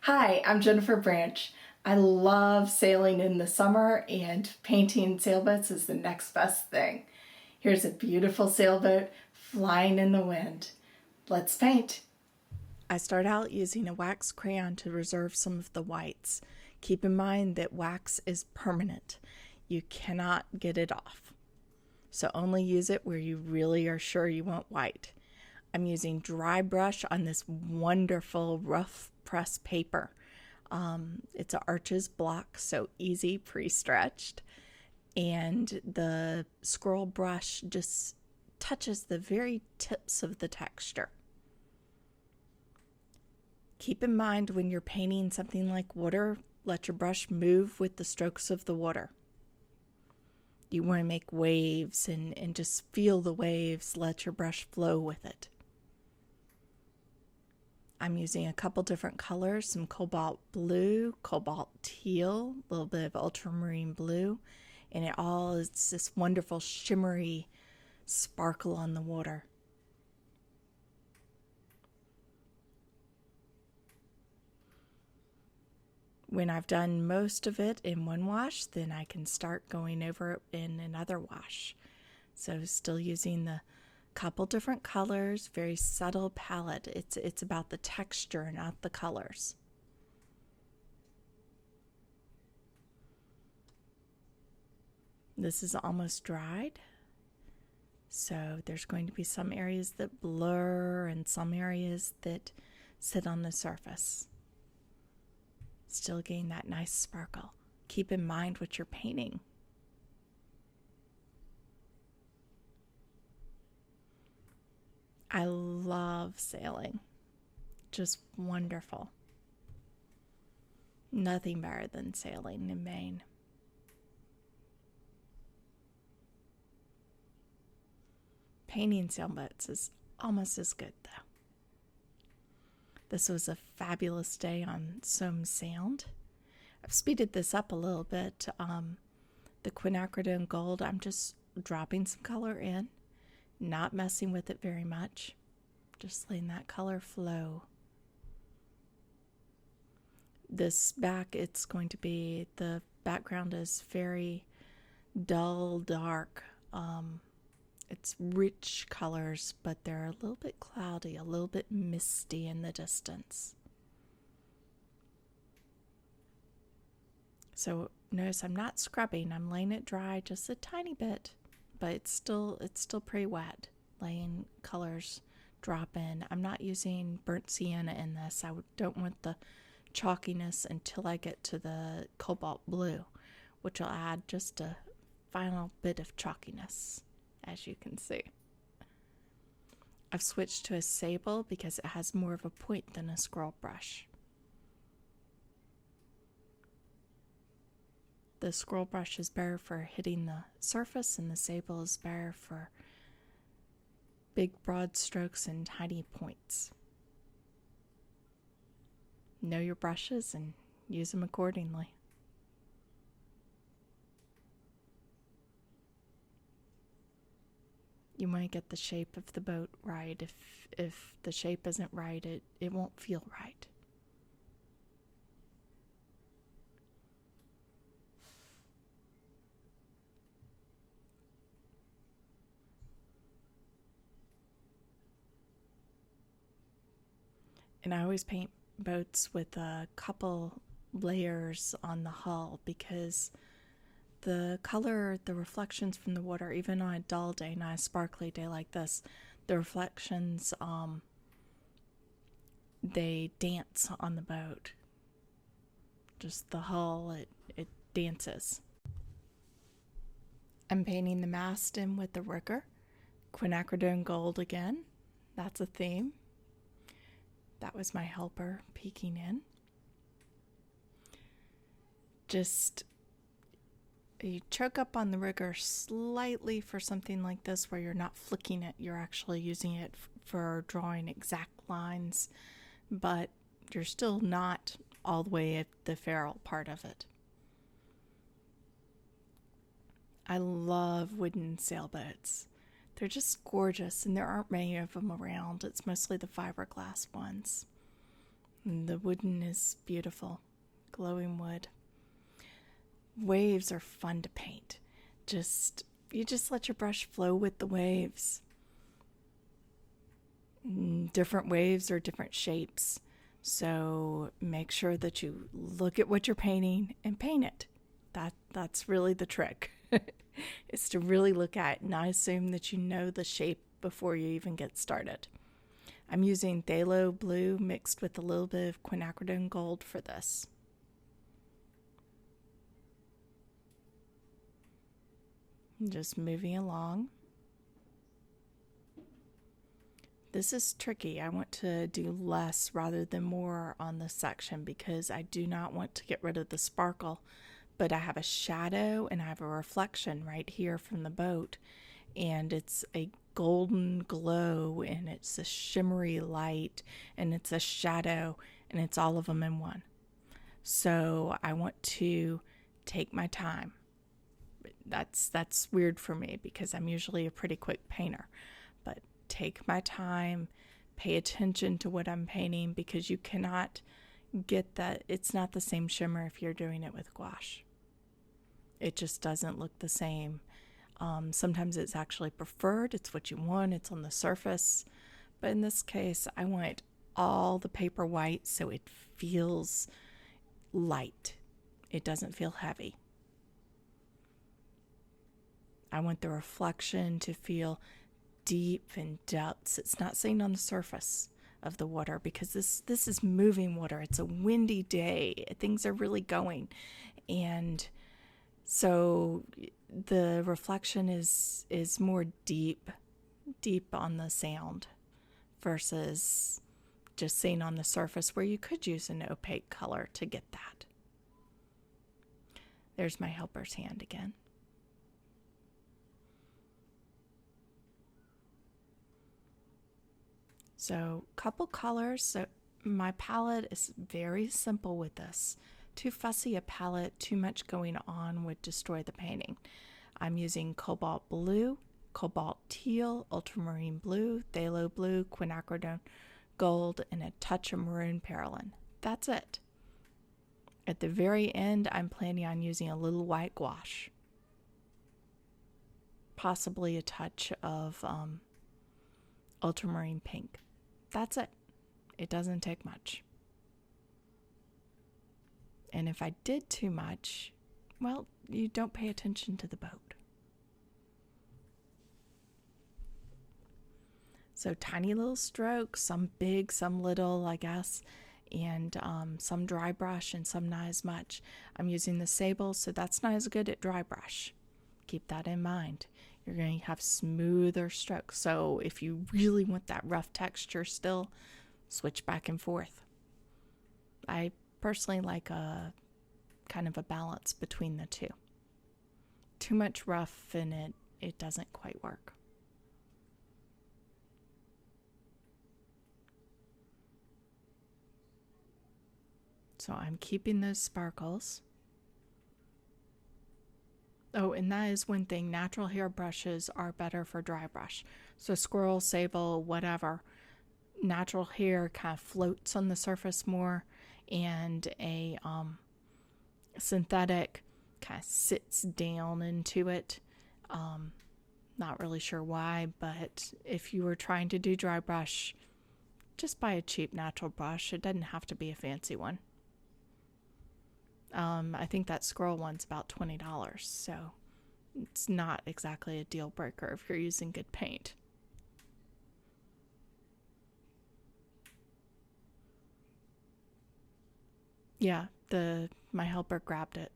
Hi, I'm Jennifer Branch. I love sailing in the summer, and painting sailboats is the next best thing. Here's a beautiful sailboat flying in the wind. Let's paint. I start out using a wax crayon to reserve some of the whites. Keep in mind that wax is permanent. You cannot get it off. So only use it where you really are sure you want white. I'm using dry brush on this wonderful rough press paper. It's an Arches block, so easy, pre-stretched. And the Squirrel brush just touches the very tips of the texture. Keep in mind when you're painting something like water, let your brush move with the strokes of the water. You want to make waves and just feel the waves, let your brush flow with it. I'm using a couple different colors, some Cobalt Blue, Cobalt Teal, a little bit of Ultramarine Blue, and it all is this wonderful shimmery sparkle on the water. When I've done most of it in one wash, then I can start going over it in another wash. So still using the couple different colors, very subtle palette. It's about the texture, not the colors. This is almost dried. So there's going to be some areas that blur and some areas that sit on the surface. Still getting that nice sparkle. Keep in mind what you're painting. I love sailing. Just wonderful. Nothing better than sailing in Maine. Painting sailboats is almost as good though. This was a fabulous day on Somes Sound. I've speeded this up a little bit. The Quinacridone Gold, I'm just dropping some color in, not messing with it very much, just letting that color flow. This back, it's going to be, the background is very dull, dark. It's rich colors, but they're a little bit cloudy, a little bit misty in the distance. So notice I'm not scrubbing, I'm laying it dry just a tiny bit, but it's still pretty wet. Laying colors drop in. I'm not using burnt sienna in this. I don't want the chalkiness until I get to the Cobalt Blue, which will add just a final bit of chalkiness, as you can see. I've switched to a Sable because it has more of a point than a Squirrel brush. The Squirrel brush is better for hitting the surface, and the Sable is better for big broad strokes and tiny points. Know your brushes and use them accordingly. You want to get the shape of the boat right. If the shape isn't right, it won't feel right. And I always paint boats with a couple layers on the hull because the color, the reflections from the water, even on a dull day, not a sparkly day like this, the reflections, they dance on the boat. Just the hull, it dances. I'm painting the mast in with the rigger. Quinacridone Gold again. That's a theme. That was my helper peeking in. Just you choke up on the rigger slightly for something like this where you're not flicking it, you're actually using it for drawing exact lines, but you're still not all the way at the ferrule part of it. I love wooden sailboats. They're just gorgeous, and there aren't many of them around. It's mostly the fiberglass ones. The wooden is beautiful, glowing wood. Waves are fun to paint. You just let your brush flow with the waves. Different waves are different shapes. So make sure that you look at what you're painting and paint it. That's really the trick. Is to really look at and not assume that you know the shape before you even get started. I'm using Pthalo Blue mixed with a little bit of Quinacridone Gold for this. Just moving along. This is tricky. I want to do less rather than more on this section because I do not want to get rid of the sparkle, but I have a shadow and I have a reflection right here from the boat, and it's a golden glow and it's a shimmery light and it's a shadow and it's all of them in one. So I want to take my time. That's weird for me because I'm usually a pretty quick painter, but take my time, pay attention to what I'm painting because you cannot get that. It's not the same shimmer if you're doing it with gouache. It just doesn't look the same. Sometimes it's actually preferred. It's what you want. It's on the surface. But in this case, I want all the paper white so it feels light. It doesn't feel heavy. I want the reflection to feel deep and depths. It's not seen on the surface of the water because this is moving water. It's a windy day. Things are really going. And so the reflection is more deep on the sound versus just seen on the surface where you could use an opaque color to get that. There's my helper's hand again. So couple colors. So my palette is very simple with this. Too fussy a palette, too much going on would destroy the painting. I'm using Cobalt Blue, Cobalt Teal, Ultramarine Blue, Pthalo Blue, Quinacridone Gold, and a touch of Maroon Perylene. That's it. At the very end, I'm planning on using a little white gouache. Possibly a touch of Ultramarine Pink. That's it. It doesn't take much. And if I did too much, well, you don't pay attention to the boat. So tiny little strokes, some big, some little, I guess, and some dry brush and some not as much. I'm using the Sable, so that's not as good at dry brush. Keep that in mind. You're going to have smoother strokes. So if you really want that rough texture still, switch back and forth. I personally like a kind of a balance between the two. Too much rough and it doesn't quite work. So I'm keeping those sparkles. Oh, and that is one thing. Natural hair brushes are better for dry brush. So Squirrel, Sable, whatever. Natural hair kind of floats on the surface more, and a synthetic kind of sits down into it. Not really sure why, but if you were trying to do dry brush, just buy a cheap natural brush. It doesn't have to be a fancy one. I think that Squirrel one's about $20, so it's not exactly a deal breaker if you're using good paint. Yeah, my helper grabbed it.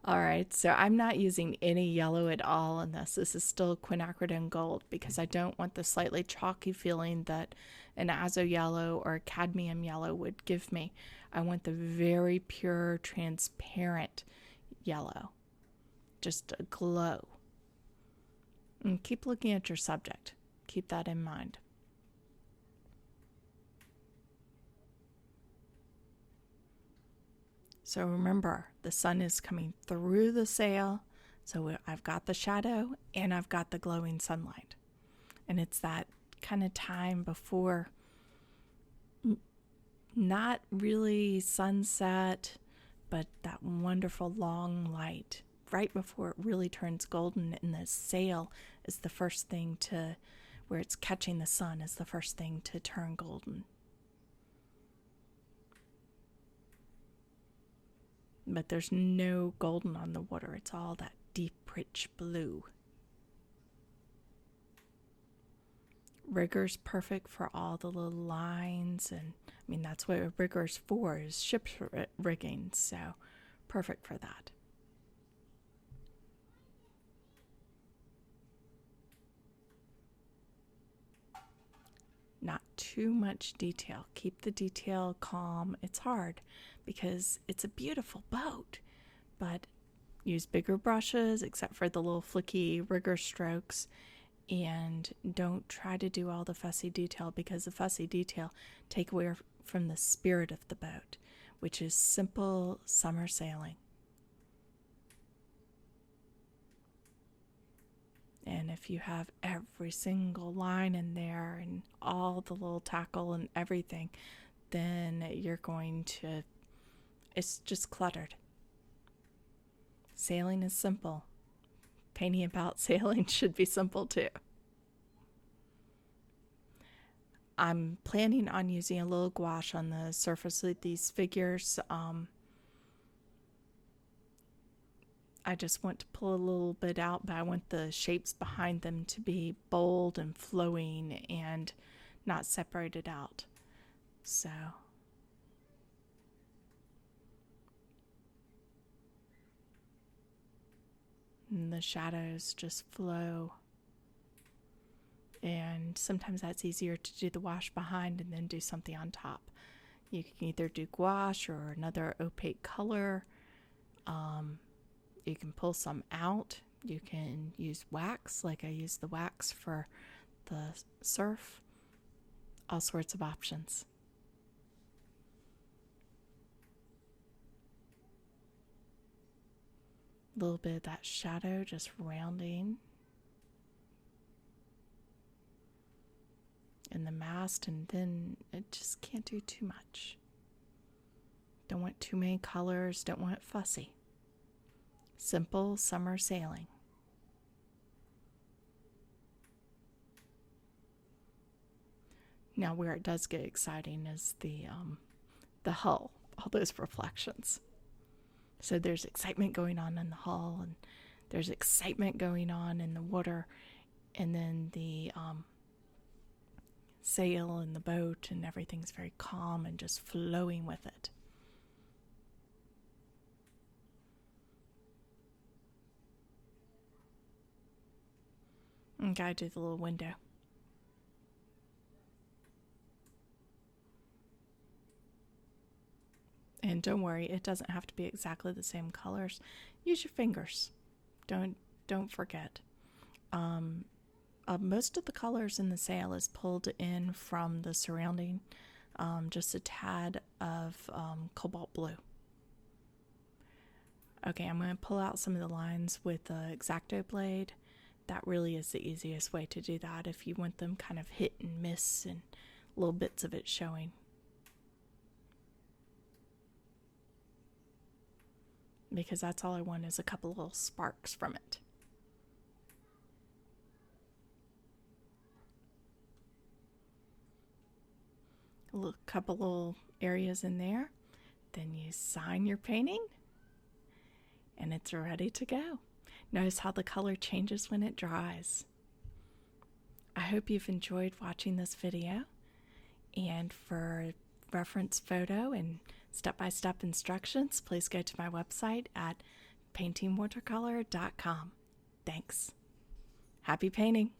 All right, so I'm not using any yellow at all in this. This is still Quinacridone Gold because I don't want the slightly chalky feeling that an azo yellow or a cadmium yellow would give me. I want the very pure, transparent yellow, just a glow. And keep looking at your subject. Keep that in mind. So remember, the sun is coming through the sail, so I've got the shadow and I've got the glowing sunlight. And it's that kind of time before Not really sunset, but that wonderful long light right before it really turns golden, and the sail is the first thing to, where it's catching the sun, is the first thing to turn golden. But there's no golden on the water. It's all that deep, rich blue. Rigger's perfect for all the little lines, and I mean, that's what a rigger's for, is ship rigging, so perfect for that. Not too much detail. Keep the detail calm. It's hard because it's a beautiful boat, but use bigger brushes except for the little flicky rigger strokes, and don't try to do all the fussy detail, because the fussy detail take away from the spirit of the boat, which is simple summer sailing. And if you have every single line in there and all the little tackle and everything, then you're going to, it's just cluttered. Sailing is simple. Painting about sailing should be simple too. I'm planning on using a little gouache on the surface of these figures. I just want to pull a little bit out, but I want the shapes behind them to be bold and flowing and not separated out. So and the shadows just flow. And sometimes that's easier to do the wash behind and then do something on top. You can either do gouache or another opaque color. You can pull some out. You can use wax, like I use the wax for the surf. All sorts of options. A little bit of that shadow just rounding in the mast, and then it just can't do too much. Don't want too many colors, don't want it fussy. Simple summer sailing. Now where it does get exciting is the hull, all those reflections. So there's excitement going on in the hull, and there's excitement going on in the water, and then the sail and the boat, and everything's very calm and just flowing with it. Okay, I do the little window. And don't worry, it doesn't have to be exactly the same colors. Use your fingers. Don't forget. Most of the colors in the sail is pulled in from the surrounding, just a tad of Cobalt Blue. Okay, I'm going to pull out some of the lines with the X-Acto blade. That really is the easiest way to do that if you want them kind of hit and miss and little bits of it showing. Because that's all I want, is a couple little sparks from it. A couple little areas in there. Then you sign your painting and it's ready to go. Notice how the color changes when it dries. I hope you've enjoyed watching this video, and for reference photo and step-by-step instructions, please go to my website at paintingwatercolor.com. Thanks. Happy painting!